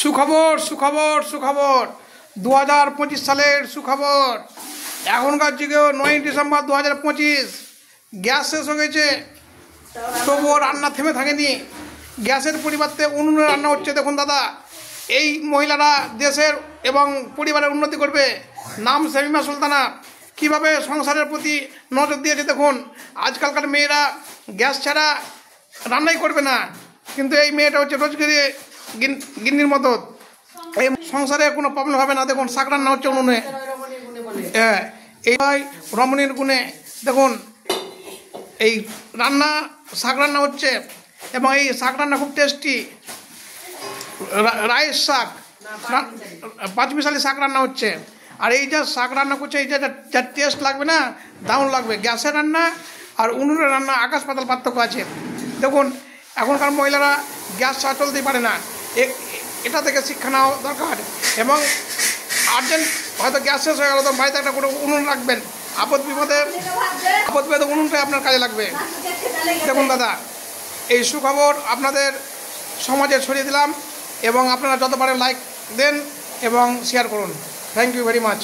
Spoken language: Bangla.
সুখবর সুখবর সুখবর 2025 সালের সুখবর। এখনকার যুগেও 9 ডিসেম্বর 2025 গ্যাস শেষ হয়ে গেছে, তবুও রান্না থেমে থাকেনি। গ্যাসের পরিবর্তে উনুনে রান্না হচ্ছে। দেখুন দাদা, এই মহিলারা দেশের এবং পরিবারের উন্নতি করবে। নাম শামিমা সুলতানা, কীভাবে সংসারের প্রতি নজর দিয়েছে দেখুন। আজকালকার মেয়েরা গ্যাস ছাড়া রান্নাই করবে না, কিন্তু এই মেয়েটা হচ্ছে রোজগারি গিন্নির মতো। এই সংসারে কোনো প্রবলেম হবে না। দেখুন শাক রান্না হচ্ছে উনুনে, হ্যাঁ এই রমণীর গুণে। দেখুন এই রান্না শাক রান্না হচ্ছে, এবং এই শাক রান্না খুব টেস্টি। রাইস শাক, পাঁচমিশালি শাক রান্না হচ্ছে। আর এই যে শাক রান্না করছে, এই যে যা টেস্ট লাগবে না, দারুণ লাগবে। গ্যাসের রান্না আর উনুনের রান্না আকাশ পাতাল পার্থক্য আছে। দেখুন এখনকার মহিলারা গ্যাস ছাড়া চলতেই পারে না। এটা থেকে শিক্ষা নেওয়া দরকার। এবং আর্জেন্ট হয়তো গ্যাস শেষ হয়ে গেল, তো বাড়িতে একটা করে উনুন রাখবেন। আপদ বিপদে উনুনটাই আপনার কাজে লাগবে। দেখুন দাদা, এই সুখবর আপনাদের সমাজে ছড়িয়ে দিলাম, এবং আপনারা যত পারেন লাইক দেন এবং শেয়ার করুন। Thank you very much.